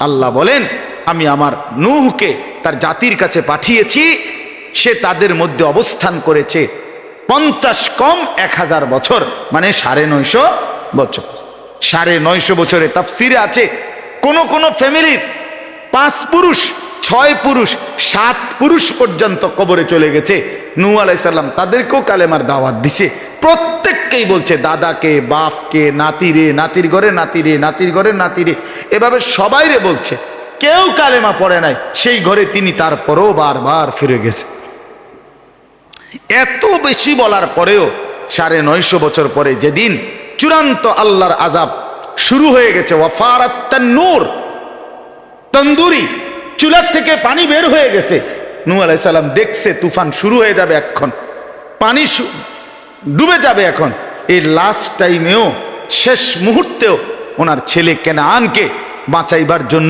আল্লাহ বলেন, আমি আমার নূহকে তার জাতির কাছে পাঠিয়েছি, সে তাদের মধ্যে অবস্থান করেছে 50 কম 1000 বছর, মানে 950 বছর। 950 বছরে তাফসিরে আছে কোন কোন ফ্যামিলির 5 পুরুষ 6 পুরুষ 7 পুরুষ পর্যন্ত কবরে চলে গেছে। নূহ আলাইহিস সালাম তাদেরকেও কালেমার দাওয়াত দিছে, প্রত্যেককেই বলছে দাদাকে, বাপকে, নাতিরে, নাতির ঘরে নাতিরে, নাতির ঘরে নাতিরে, এভাবে সবাইরে বলছে। কেউ কালেমা পড়ে নাই, সেই ঘরে তিনি তারপরেও বারবার ফিরে গেছে। এত বেশি বলার পরেও 950 বছর পরে যেদিন চূড়ান্ত আল্লাহর আযাব শুরু হয়ে গেছে, ওয়াফারাত তান্নুর, তন্দুরি চুলার থেকে পানি বের হয়ে গেছে, নূহ আলাইহিস সালাম দেখছে তুফান শুরু হয়ে যাবে, এখন পানি ডুবে যাবে। এখন এই লাস্ট টাইমেও, শেষ মুহূর্তেও ওনার ছেলে কেনাআনকে বাঁচাইবার জন্য